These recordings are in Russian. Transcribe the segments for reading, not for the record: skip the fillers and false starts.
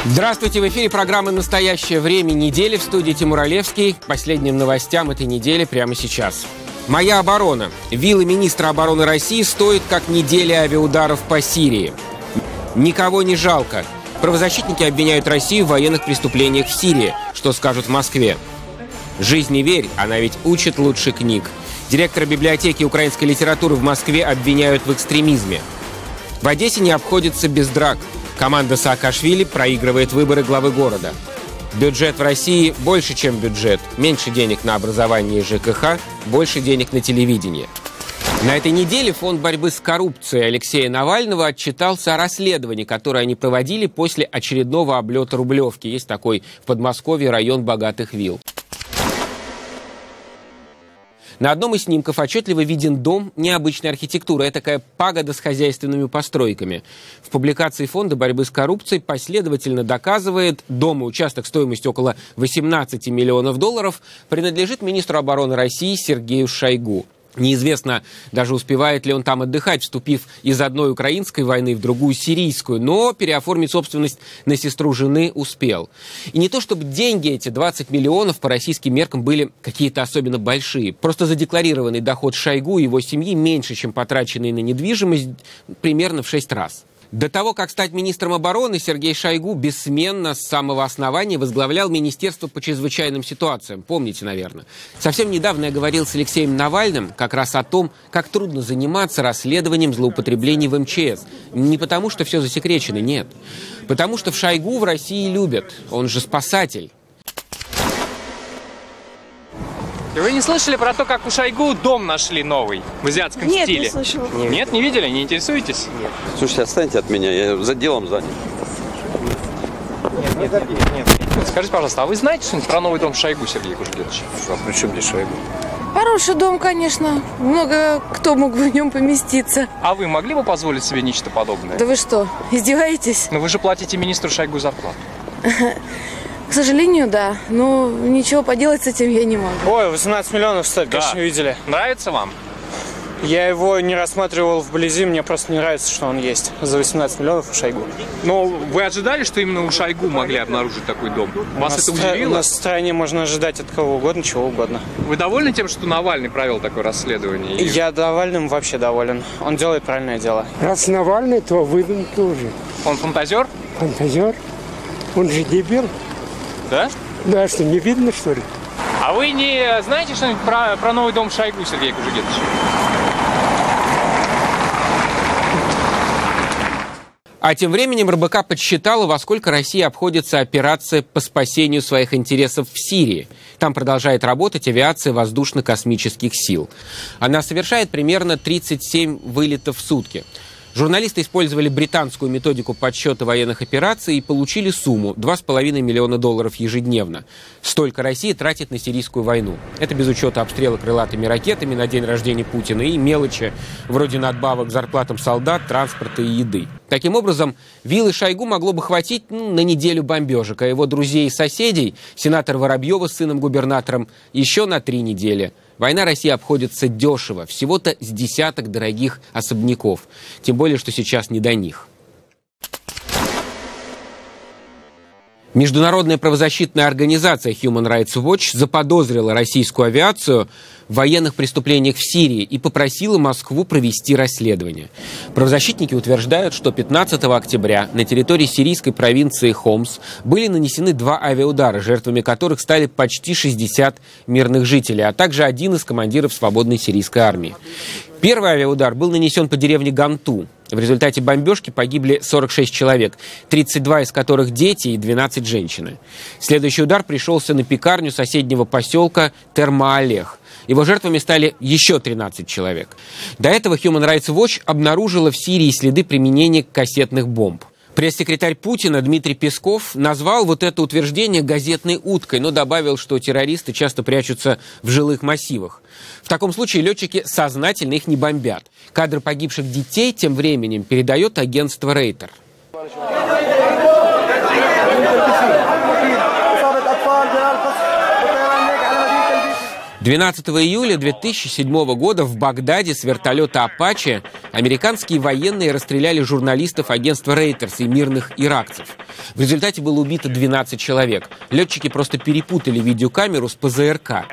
Здравствуйте, в эфире программы «Настоящее время» недели, в студии Тимур Олевский. К последним новостям этой недели прямо сейчас. «Моя оборона». Виллы министра обороны России стоят как неделя авиаударов по Сирии. Никого не жалко. Правозащитники обвиняют Россию в военных преступлениях в Сирии. Что скажут в Москве? «Жизнь не верь, она ведь учит лучше книг». Директора библиотеки украинской литературы в Москве обвиняют в экстремизме. В Одессе не обходится без драк. Команда Саакашвили проигрывает выборы главы города. Бюджет в России больше, чем бюджет. Меньше денег на образование и ЖКХ, больше денег на телевидение. На этой неделе Фонд борьбы с коррупцией Алексея Навального отчитался о расследовании, которое они проводили после очередного облета Рублевки. Есть такой в Подмосковье район богатых вилл. На одном из снимков отчетливо виден дом необычной архитектуры. Это такая пагода с хозяйственными постройками. В публикации Фонда борьбы с коррупцией последовательно доказывает, дом и участок стоимостью около 18 миллионов долларов принадлежит министру обороны России Сергею Шойгу. Неизвестно даже, успевает ли он там отдыхать, вступив из одной украинской войны в другую сирийскую, но переоформить собственность на сестру жены успел. И не то чтобы деньги эти, 20 миллионов, по российским меркам были какие-то особенно большие. Просто задекларированный доход Шойгу и его семьи меньше, чем потраченный на недвижимость, примерно в 6 раз. До того, как стать министром обороны, Сергей Шойгу бессменно с самого основания возглавлял Министерство по чрезвычайным ситуациям. Помните, наверное. Совсем недавно я говорил с Алексеем Навальным как раз о том, как трудно заниматься расследованием злоупотреблений в МЧС. Не потому, что все засекречено, нет. Потому что в Шойгу в России любят. Он же спасатель. Вы не слышали про то, как у Шойгу дом нашли новый в азиатском стиле? Нет, не слышала. Нет, не видели? Не интересуетесь? Нет. Слушайте, отстаньте от меня, я за делом занят. Нет. Скажите, пожалуйста, а вы знаете что-нибудь про новый дом Шойгу, Сергей Кужугетович? А при чем здесь Шойгу? Хороший дом, конечно. Много кто мог в нем поместиться. А вы могли бы позволить себе нечто подобное? Да вы что, издеваетесь? Но вы же платите министру Шойгу зарплату. К сожалению, да. Но ничего поделать с этим я не могу. Ой, 18 миллионов стоит, Да. конечно, видели. Нравится вам? Я его не рассматривал вблизи, мне просто не нравится, что он есть. За 18 миллионов у Шойгу. Но вы ожидали, что именно у Шойгу могли обнаружить такой дом? Вас это У удивило? нас в стране можно ожидать от кого угодно, чего угодно. Вы довольны тем, что Навальный провел такое расследование? Я доволен, вообще доволен. Он делает правильное дело. Раз Навальный, то выдумки тоже. Он фантазер? Фантазер. Он же дебил. Да? Да, что, не видно, что ли? А вы не знаете что-нибудь про новый дом Шойгу, Сергей Кужугетович? А тем временем РБК подсчитала, во сколько России обходится операция по спасению своих интересов в Сирии. Там продолжает работать авиация воздушно-космических сил. Она совершает примерно 37 вылетов в сутки. Журналисты использовали британскую методику подсчета военных операций и получили сумму $2,5 миллиона ежедневно. Столько Россия тратит на сирийскую войну. Это без учета обстрела крылатыми ракетами на день рождения Путина и мелочи, вроде надбавок к зарплатам солдат, транспорта и еды. Таким образом, виллы Шойгу могло бы хватить на неделю бомбежек, а его друзей и соседей, сенатор Воробьева с сыном-губернатором, еще на 3 недели. Война России обходится дешево, всего-то с десяток дорогих особняков. Тем более, что сейчас не до них. Международная правозащитная организация Human Rights Watch заподозрила российскую авиацию в военных преступлениях в Сирии и попросила Москву провести расследование. Правозащитники утверждают, что 15 октября на территории сирийской провинции Хомс были нанесены 2 авиаудара, жертвами которых стали почти 60 мирных жителей, а также один из командиров свободной сирийской армии. Первый авиаудар был нанесен по деревне Ганту. В результате бомбежки погибли 46 человек, 32 из которых дети и 12 женщины. Следующий удар пришелся на пекарню соседнего поселка Терма-Олех. Его жертвами стали еще 13 человек. До этого Human Rights Watch обнаружила в Сирии следы применения кассетных бомб. Пресс-секретарь Путина Дмитрий Песков назвал вот это утверждение газетной уткой, но добавил, что террористы часто прячутся в жилых массивах. В таком случае летчики сознательно их не бомбят. Кадры погибших детей тем временем передает агентство Рейтер. 12 июля 2007 года в Багдаде с вертолета «Апачи» американские военные расстреляли журналистов агентства Reuters и мирных иракцев. В результате было убито 12 человек. Летчики просто перепутали видеокамеру с ПЗРК.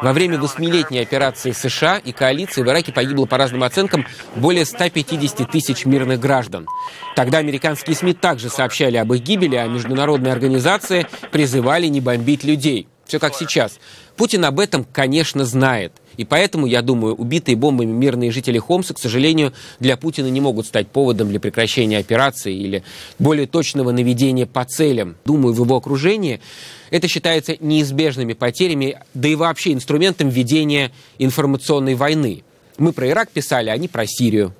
Во время 8-летней операции США и коалиции в Ираке погибло, по разным оценкам, более 150 тысяч мирных граждан. Тогда американские СМИ также сообщали об их гибели, а международные организации призывали не бомбить людей. Все как сейчас. Путин об этом, конечно, знает. И поэтому, я думаю, убитые бомбами мирные жители Хомса, к сожалению, для Путина не могут стать поводом для прекращения операции или более точного наведения по целям. Думаю, в его окружении это считается неизбежными потерями, да и вообще инструментом ведения информационной войны. Мы про Ирак писали, а они про Сирию.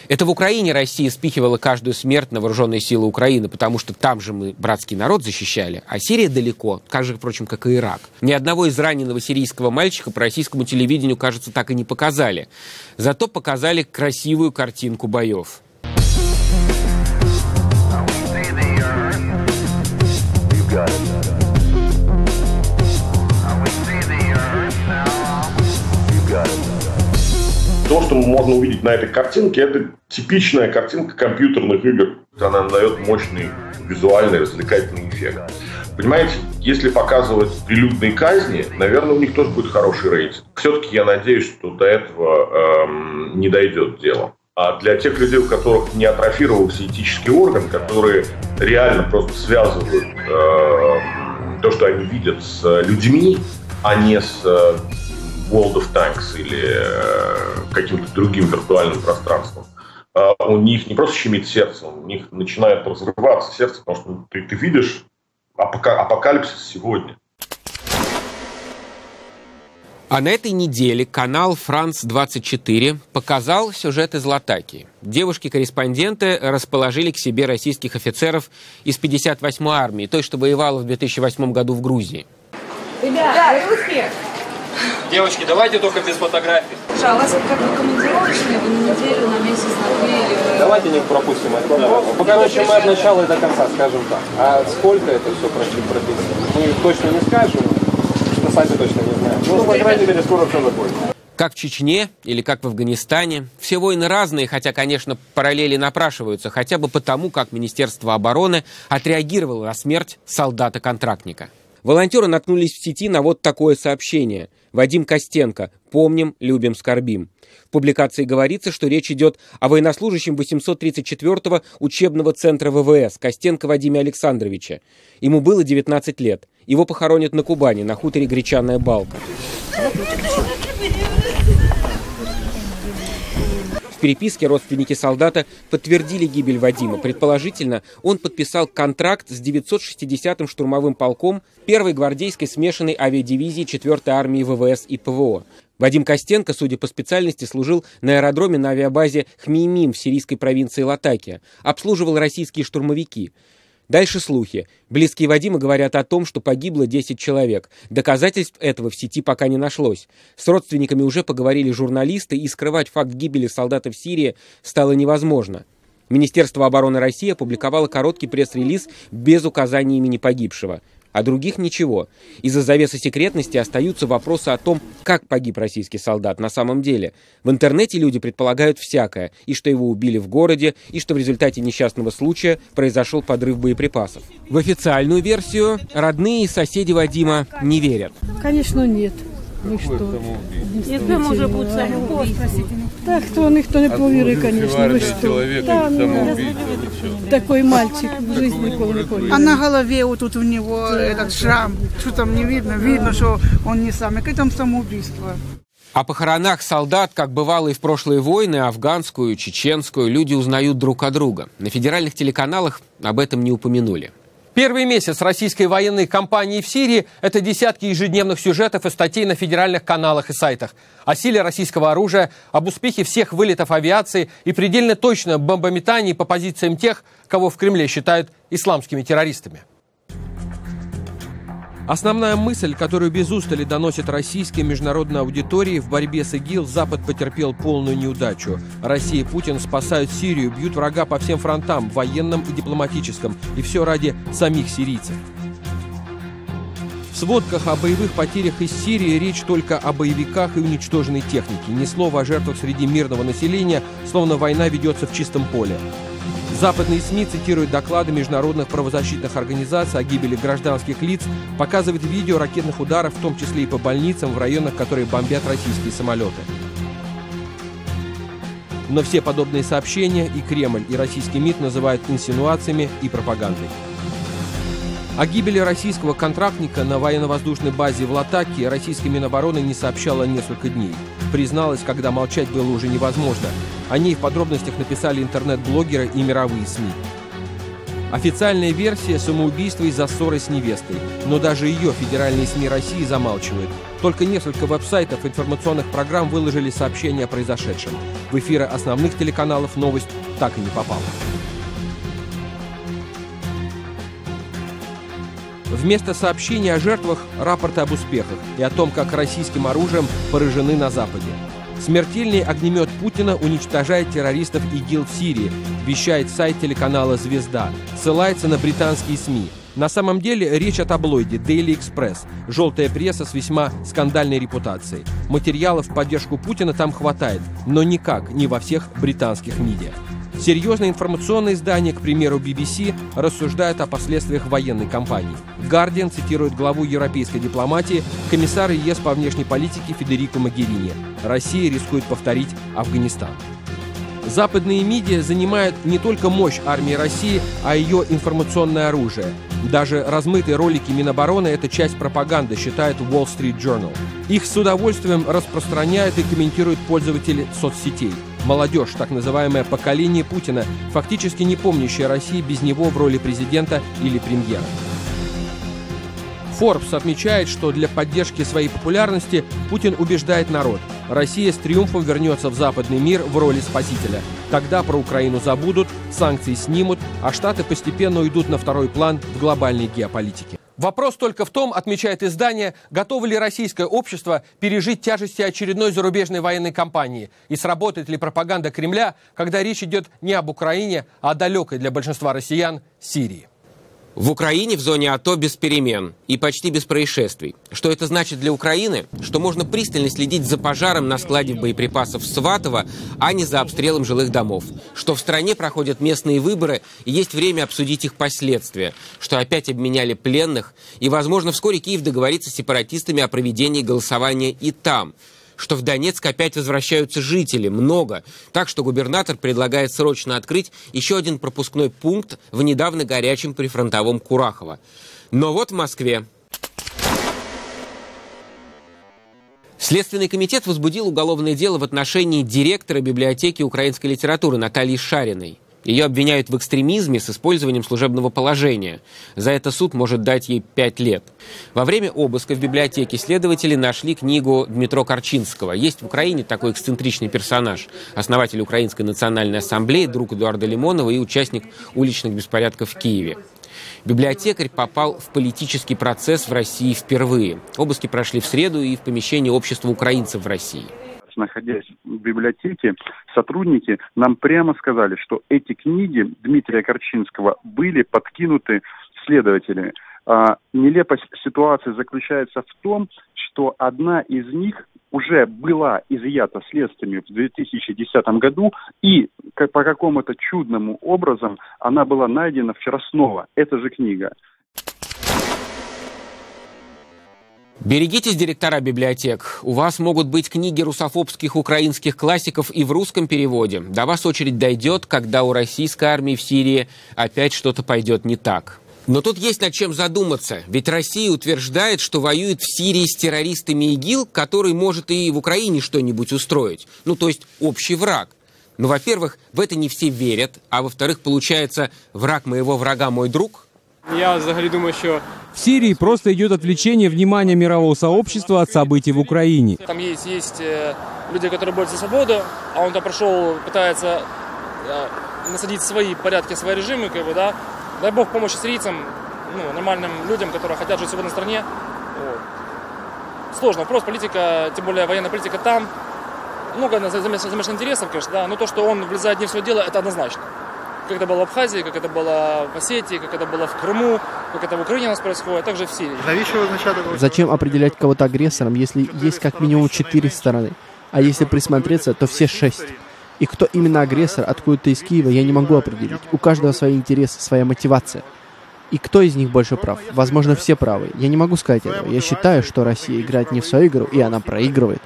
Это в Украине Россия спихивала каждую смерть на вооруженные силы Украины, потому что там же мы братский народ защищали, а Сирия далеко, так же, впрочем, как и Ирак. Ни одного израненного сирийского мальчика по российскому телевидению, кажется, так и не показали. Зато показали красивую картинку боев. То, что можно увидеть на этой картинке, это типичная картинка компьютерных игр. Она дает мощный визуальный развлекательный эффект. Понимаете, если показывать прилюдные казни, наверное, у них тоже будет хороший рейтинг. Все-таки я надеюсь, что до этого не дойдет дело. А для тех людей, у которых не атрофировался этический орган, которые реально просто связывают то, что они видят, с людьми, а не с World of Tanks или каким-то другим виртуальным пространством, у них не просто щемит сердце, у них начинает разрываться сердце, потому что ты видишь апокалипсис сегодня. А на этой неделе канал «Франс-24» показал сюжет из Латакии. Девушки-корреспонденты расположили к себе российских офицеров из 58-й армии, той, что воевала в 2008 году в Грузии. Ребята, вы русские? Девочки, давайте только без фотографий. Слушай, а у вас как бы командировочные, вы на неделю, на месяц, на 2 или... Давайте не пропустим этот вопрос. Ну, короче, мы от начала и до конца, скажем так. А сколько это все прописано? Мы точно не скажем, что сами точно не знаем. Ну, по крайней мере, скоро все закончится. Как в Чечне или как в Афганистане. Все войны разные, хотя, конечно, параллели напрашиваются, хотя бы потому, как Министерство обороны отреагировало на смерть солдата-контрактника. Волонтеры наткнулись в сети на вот такое сообщение. Вадим Костенко. Помним, любим, скорбим. В публикации говорится, что речь идет о военнослужащем 834-го учебного центра ВВС Костенко Вадиме Александровиче. Ему было 19 лет. Его похоронят на Кубани, на хуторе Гречаная Балка. В переписке родственники солдата подтвердили гибель Вадима. Предположительно, он подписал контракт с 960-м штурмовым полком 1-й гвардейской смешанной авиадивизии 4-й армии ВВС и ПВО. Вадим Костенко, судя по специальности, служил на аэродроме на авиабазе Хмеймим в сирийской провинции Латакия. Обслуживал российские штурмовики. Дальше слухи. Близкие Вадима говорят о том, что погибло 10 человек. Доказательств этого в сети пока не нашлось. С родственниками уже поговорили журналисты, и скрывать факт гибели солдата в Сирии стало невозможно. Министерство обороны России опубликовало короткий пресс-релиз без указания имени погибшего. А других ничего. Из-за завесы секретности остаются вопросы о том, как погиб российский солдат на самом деле. В интернете люди предполагают всякое, и что его убили в городе, и что в результате несчастного случая произошел подрыв боеприпасов. В официальную версию родные и соседи Вадима не верят. Конечно, нет. Ну что? Это может быть самоубийство. Так, никто не поверит, конечно. Вы что? Человек, да, такой мальчик в жизни никого не поверит. А на голове вот тут у него этот шрам. Что там не видно? Видно, что он не сам. Какое там самоубийство? О похоронах солдат, как бывало и в прошлые войны, афганскую, чеченскую, люди узнают друг от друга. На федеральных телеканалах об этом не упомянули. Первый месяц российской военной кампании в Сирии – это десятки ежедневных сюжетов и статей на федеральных каналах и сайтах. О силе российского оружия, об успехе всех вылетов авиации и предельно точно бомбометании по позициям тех, кого в Кремле считают исламскими террористами. Основная мысль, которую без устали доносит российские международные аудитории: в борьбе с ИГИЛ Запад потерпел полную неудачу. Россия и Путин спасают Сирию, бьют врага по всем фронтам, военном и дипломатическом. И все ради самих сирийцев. В В сводках о боевых потерях из Сирии речь только о боевиках и уничтоженной технике. Ни слова о жертвах среди мирного населения, словно война ведется в чистом поле. Западные СМИ цитируют доклады международных правозащитных организаций о гибели гражданских лиц, показывают видео ракетных ударов, в том числе и по больницам в районах, которые бомбят российские самолеты. Но все подобные сообщения и Кремль, и российский МИД называют инсинуациями и пропагандой. О гибели российского контрактника на военно-воздушной базе в Латаке российская Минобороны не сообщала несколько дней. Призналась, когда молчать было уже невозможно. О ней в подробностях написали интернет-блогеры и мировые СМИ. Официальная версия – самоубийство из-за ссоры с невестой. Но даже ее федеральные СМИ России замалчивают. Только несколько веб-сайтов информационных программ выложили сообщения о произошедшем. В эфиры основных телеканалов новость так и не попала. Вместо сообщений о жертвах – рапорты об успехах и о том, как российским оружием поражены на Западе. Смертельный огнемет Путина уничтожает террористов ИГИЛ в Сирии, вещает сайт телеканала «Звезда», ссылается на британские СМИ. На самом деле речь о таблоиде Daily Express, желтая пресса с весьма скандальной репутацией. Материалов в поддержку Путина там хватает, но никак не во всех британских медиа. Серьезные информационные издания, к примеру, BBC, рассуждают о последствиях военной кампании. Guardian цитирует главу европейской дипломатии, комиссара ЕС по внешней политике Федерико Могерини. Россия рискует повторить Афганистан. Западные медиа занимают не только мощь армии России, а ее информационное оружие. Даже размытые ролики Минобороны – это часть пропаганды, считает Wall Street Journal. Их с удовольствием распространяют и комментируют пользователи соцсетей. Молодежь, так называемое поколение Путина, фактически не помнящая России без него в роли президента или премьера. Forbes отмечает, что для поддержки своей популярности Путин убеждает народ. Россия с триумфом вернется в западный мир в роли спасителя. Тогда про Украину забудут, санкции снимут, а Штаты постепенно уйдут на второй план в глобальной геополитике. Вопрос только в том, отмечает издание, готово ли российское общество пережить тяжести очередной зарубежной военной кампании и сработает ли пропаганда Кремля, когда речь идет не об Украине, а о далекой для большинства россиян Сирии. В Украине в зоне АТО без перемен и почти без происшествий. Что это значит для Украины? Что можно пристально следить за пожаром на складе боеприпасов в Сватово, а не за обстрелом жилых домов. Что в стране проходят местные выборы и есть время обсудить их последствия. Что опять обменяли пленных и, возможно, вскоре Киев договорится с сепаратистами о проведении голосования и там. Что в Донецк опять возвращаются жители, много. Так что губернатор предлагает срочно открыть еще один пропускной пункт в недавно горячем прифронтовом Курахово. Но вот в Москве. Следственный комитет возбудил уголовное дело в отношении директора библиотеки украинской литературы Натальи Шариной. Ее обвиняют в экстремизме с использованием служебного положения. За это суд может дать ей 5 лет. Во время обыска в библиотеке следователи нашли книгу Дмитро Корчинского. Есть в Украине такой эксцентричный персонаж. Основатель Украинской национальной ассамблеи, друг Эдуарда Лимонова и участник уличных беспорядков в Киеве. Библиотекарь попал в политический процесс в России впервые. Обыски прошли в среду и в помещении Общества украинцев в России. Находясь в библиотеке, сотрудники нам прямо сказали, что эти книги Дмитрия Корчинского были подкинуты следователями. Нелепость ситуации заключается в том, что одна из них уже была изъята следствиями в 2010 году, и по какому-то чудному образом она была найдена вчера снова. Эта же книга. Берегитесь, директора библиотек. У вас могут быть книги русофобских украинских классиков и в русском переводе. До вас очередь дойдет, когда у российской армии в Сирии опять что-то пойдет не так. Но тут есть над чем задуматься. Ведь Россия утверждает, что воюет в Сирии с террористами ИГИЛ, который может и в Украине что-нибудь устроить. Ну, то есть общий враг. Но, во-первых, в это не все верят. А во-вторых, получается, враг моего врага мой друг? Я взагалі думаю, що в Сирии просто идет отвлечение внимания мирового сообщества от событий в Украине. Там есть люди, которые борются за свободу, а он там прошел, пытается насадить свои порядки, свои режимы, как бы, да. Дай бог помощи сирийцам, нормальным людям, которые хотят жить в свободной стране. Вот. Сложный вопрос, политика, тем более военная политика там. Много замешано интересов, конечно, да, но то, что он влезает не в свое дело, это однозначно. как это было в Абхазии, как это было в Осетии, как это было в Крыму, как это в Украине у нас происходит, а также в Сирии. Зачем определять кого-то агрессором, если есть как минимум 4 стороны? А если присмотреться, то все 6. И кто именно агрессор, откуда-то из Киева, я не могу определить. У каждого свои интересы, своя мотивация. И кто из них больше прав? Возможно, все правы. Я не могу сказать этого. Я считаю, что Россия играет не в свою игру, и она проигрывает.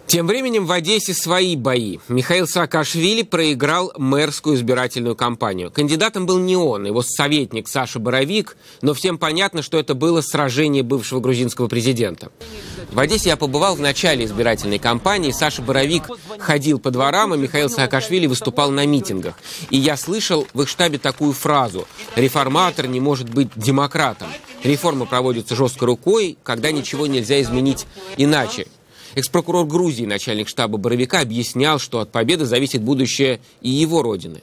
Тем временем в Одессе свои бои. Михаил Саакашвили проиграл мэрскую избирательную кампанию. Кандидатом был не он, его советник Саша Боровик, но всем понятно, что это было сражение бывшего грузинского президента. В Одессе я побывал в начале избирательной кампании. Саша Боровик ходил по дворам, а Михаил Саакашвили выступал на митингах. И я слышал в их штабе такую фразу: «Реформатор не может быть демократом. Реформы проводятся жесткой рукой, когда ничего нельзя изменить иначе». Экс-прокурор Грузии, начальник штаба Боровика, объяснял, что от победы зависит будущее и его родины.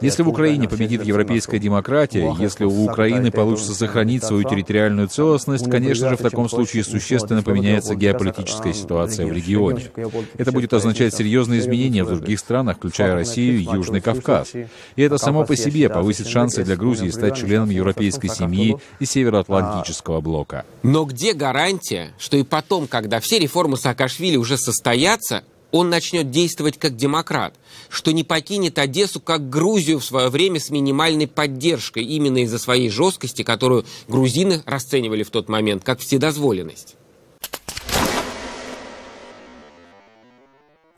Если в Украине победит европейская демократия, если у Украины получится сохранить свою территориальную целостность, конечно же, в таком случае существенно поменяется геополитическая ситуация в регионе. Это будет означать серьезные изменения в других странах, включая Россию и Южный Кавказ. И это само по себе повысит шансы для Грузии стать членом европейской семьи и Североатлантического блока. Но где гарантия, что и потом, когда все реформы Саакашвили уже состоятся, он начнет действовать как демократ, что не покинет Одессу как Грузию в свое время с минимальной поддержкой, именно из-за своей жесткости, которую грузины расценивали в тот момент как вседозволенность?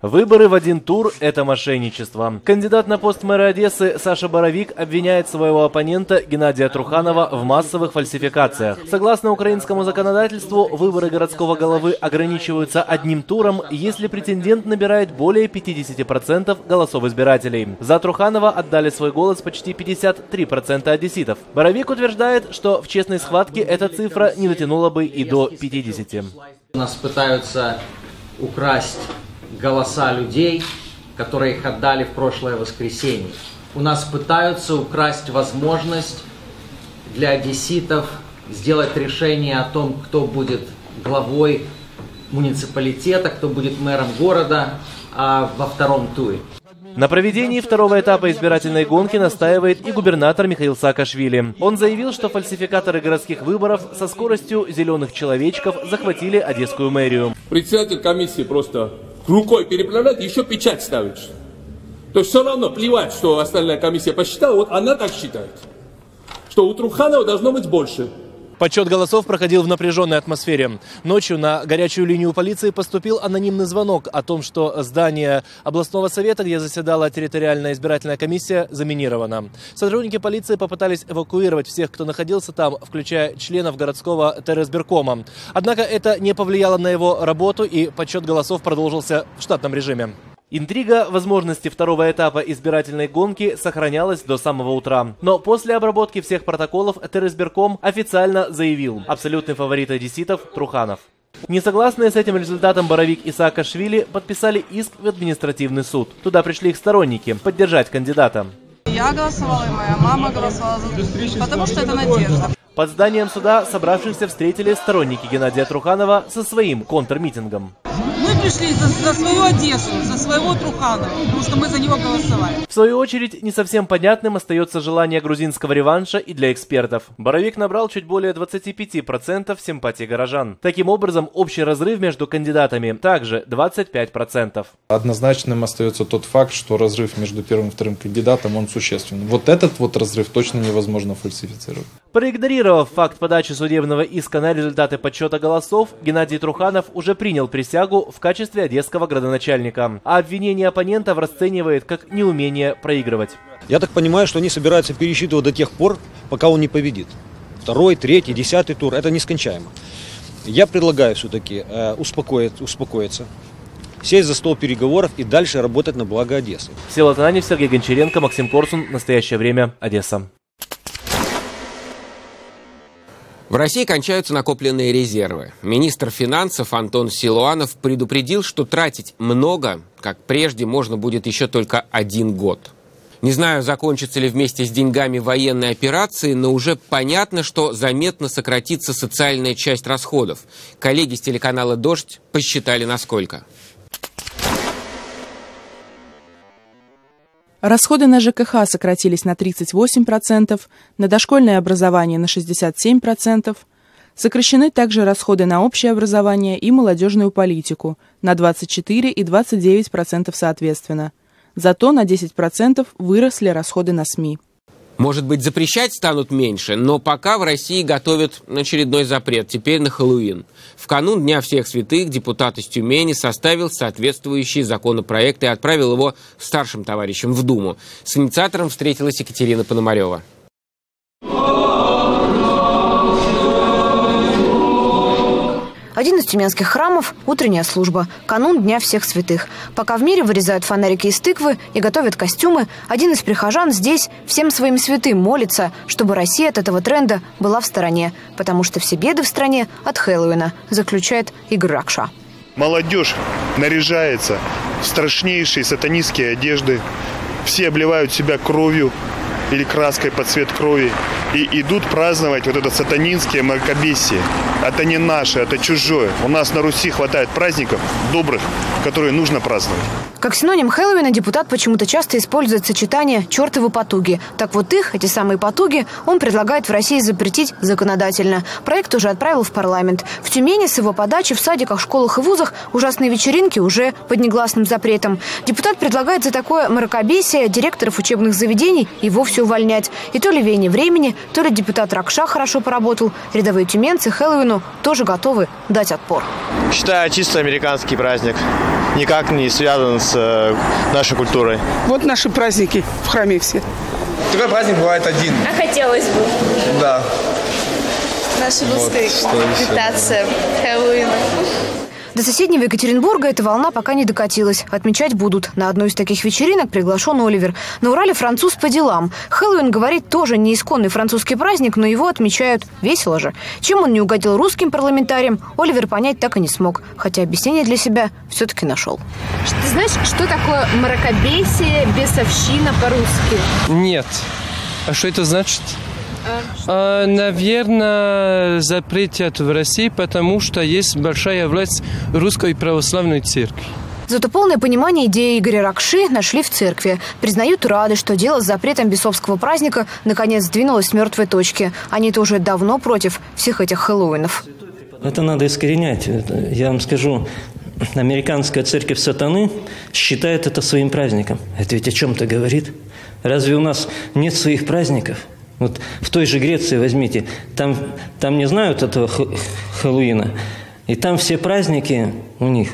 Выборы в один тур – это мошенничество. Кандидат на пост мэра Одессы Саша Боровик обвиняет своего оппонента Геннадия Труханова в массовых фальсификациях. Согласно украинскому законодательству, выборы городского головы ограничиваются одним туром, если претендент набирает более 50% голосов избирателей. За Труханова отдали свой голос почти 53% одесситов. Боровик утверждает, что в честной схватке эта цифра не дотянула бы и до 50%. Нас пытаются украсть голоса людей, которые их отдали в прошлое воскресенье. У нас пытаются украсть возможность для одесситов сделать решение о том, кто будет главой муниципалитета, кто будет мэром города во втором туре. На проведении второго этапа избирательной гонки настаивает и губернатор Михаил Саакашвили. Он заявил, что фальсификаторы городских выборов со скоростью зеленых человечков захватили Одесскую мэрию. Председатель комиссии просто рукой переправляет, еще печать ставит. То есть все равно плевать, что остальная комиссия посчитала, вот она так считает, что у Труханова должно быть больше. Подсчет голосов проходил в напряженной атмосфере. Ночью на горячую линию полиции поступил анонимный звонок о том, что здание областного совета, где заседала территориальная избирательная комиссия, заминировано. Сотрудники полиции попытались эвакуировать всех, кто находился там, включая членов городского террасбиркома. Однако это не повлияло на его работу, и подсчет голосов продолжился в штатном режиме. Интрига возможности второго этапа избирательной гонки сохранялась до самого утра. Но после обработки всех протоколов террасбирком официально заявил: абсолютный фаворит одесситов Труханов. Несогласные с этим результатом Боровик и Саакашвили подписали иск в административный суд. Туда пришли их сторонники поддержать кандидата. Я голосовала, и моя мама голосовала, потому что это надежда. Под зданием суда собравшихся встретили сторонники Геннадия Труханова со своим контрмитингом. Мы пришли за свою Одессу, за своего Труханова, потому что мы за него голосовали. В свою очередь, не совсем понятным остается желание грузинского реванша и для экспертов. Боровик набрал чуть более 25% симпатий горожан. Таким образом, общий разрыв между кандидатами также 25%. Однозначным остается тот факт, что разрыв между первым и вторым кандидатом, он существенный. Вот этот вот разрыв точно невозможно фальсифицировать. Проигнорировав факт подачи судебного иска на результаты подсчета голосов, Геннадий Труханов уже принял присягу в качестве одесского градоначальника, а обвинение оппонентов расценивает как неумение проигрывать. Я так понимаю, что они собираются пересчитывать до тех пор, пока он не победит. Второй, третий, 10-й тур – это нескончаемо. Я предлагаю все-таки успокоиться, сесть за стол переговоров и дальше работать на благо Одессы. Всеволод Ананьев, Сергей Гончаренко, Максим Корсун. Настоящее время. Одесса. В России кончаются накопленные резервы. Министр финансов Антон Силуанов предупредил, что тратить много, как прежде, можно будет еще только 1 год. Не знаю, закончится ли вместе с деньгами военной операции, но уже понятно, что заметно сократится социальная часть расходов. Коллеги с телеканала «Дождь» посчитали насколько. Расходы на ЖКХ сократились на 38%, на дошкольное образование на 67%. Сокращены также расходы на общее образование и молодежную политику на 24 и 29% соответственно. Зато на 10% выросли расходы на СМИ. Может быть, запрещать станут меньше, но пока в России готовят очередной запрет, теперь на Хэллоуин. В канун Дня всех святых депутат из Тюмени составил соответствующий законопроект и отправил его старшим товарищам в Думу. С инициатором встретилась Екатерина Пономарева. Один из тюменских храмов – утренняя служба, канун Дня всех святых. Пока в мире вырезают фонарики из тыквы и готовят костюмы, один из прихожан здесь всем своим святым молится, чтобы Россия от этого тренда была в стороне, потому что все беды в стране от Хэллоуина, заключает Игорь Ракша. Молодежь наряжается в страшнейшие сатанистские одежды, все обливают себя кровью или краской под цвет крови и идут праздновать вот это сатанинское мракобесие. Это не наше, это чужое. У нас на Руси хватает праздников добрых, которые нужно праздновать. Как синоним Хэллоуина депутат почему-то часто использует сочетание «чертовы потуги». Так вот их, эти самые потуги, он предлагает в России запретить законодательно. Проект уже отправил в парламент. В Тюмени с его подачи в садиках, школах и вузах ужасные вечеринки уже под негласным запретом. Депутат предлагает за такое мракобесие директоров учебных заведений и вовсе увольнять. И то ли веяние времени, то ли депутат Ракша хорошо поработал. Рядовые тюменцы Хэллоуину тоже готовы дать отпор. Считаю, чисто американский праздник. Никак не связан с нашей культурой. Вот наши праздники в храме все. Такой праздник бывает один. А хотелось бы. Да. Наша русская имитация Хэллоуина. До соседнего Екатеринбурга эта волна пока не докатилась. Отмечать будут. На одной из таких вечеринок приглашен Оливер. На Урале француз по делам. Хэллоуин, говорит, тоже не исконный французский праздник, но его отмечают весело же. Чем он не угодил русским парламентариям, Оливер понять так и не смог. Хотя объяснение для себя все-таки нашел. Ты знаешь, что такое мракобесие, бесовщина по-русски? Нет. А что это значит? Наверное, запретят в России, потому что есть большая власть Русской Православной Церкви. Зато полное понимание идеи Игоря Ракши нашли в церкви. Признают, рады, что дело с запретом бесовского праздника наконец сдвинулось с мертвой точки. Они-то уже давно против всех этих Хэллоуинов. Это надо искоренять. Я вам скажу, американская церковь сатаны считает это своим праздником. Это ведь о чем-то говорит. Разве у нас нет своих праздников? Вот в той же Греции возьмите, там не знают этого Хэллоуина, и там все праздники у них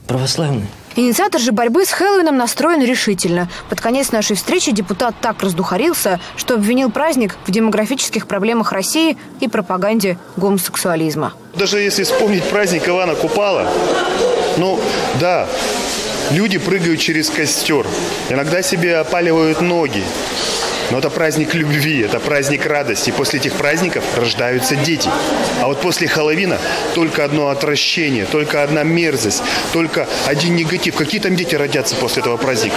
православные. Инициатор же борьбы с Хэллоуином настроен решительно. Под конец нашей встречи депутат так раздухарился, что обвинил праздник в демографических проблемах России и пропаганде гомосексуализма. Даже если вспомнить праздник Ивана Купала, да, люди прыгают через костер, иногда себе опаливают ноги. Но это праздник любви, это праздник радости. После этих праздников рождаются дети. А вот после Хэллоуина только одно отвращение, только одна мерзость, только один негатив. Какие там дети родятся после этого праздника?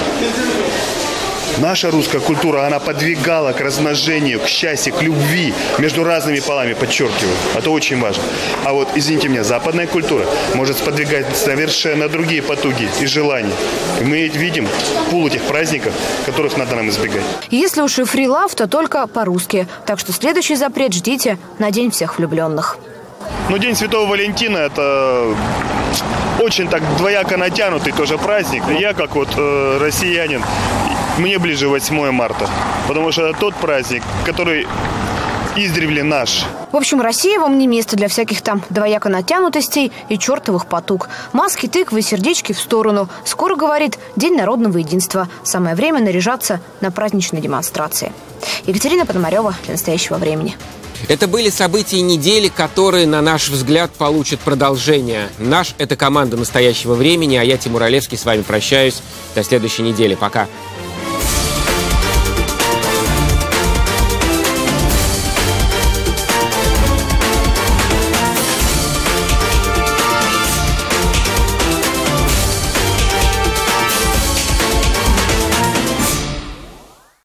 Наша русская культура, она подвигала к размножению, к счастью, к любви между разными полами, подчеркиваю. Это очень важно. А вот, извините меня, западная культура может сподвигать совершенно другие потуги и желания. И мы видим пул этих праздников, которых надо нам избегать. Если уж и фри-лав, то только по-русски. Так что следующий запрет ждите на День всех влюбленных. День Святого Валентина – это очень так двояко натянутый тоже праздник. Я, как россиянин, мне ближе 8 марта, потому что это тот праздник, который издревле наш. В общем, Россия вам не место для всяких там двояко натянутостей и чертовых потуг. Маски, тыквы, сердечки в сторону. Скоро, говорит, День народного единства. Самое время наряжаться на праздничной демонстрации. Екатерина Пономарева для «Настоящего времени». Это были события недели, которые, на наш взгляд, получат продолжение. «Наш» — это команда «Настоящего времени», а я, Тимур Олевский, с вами прощаюсь. До следующей недели. Пока.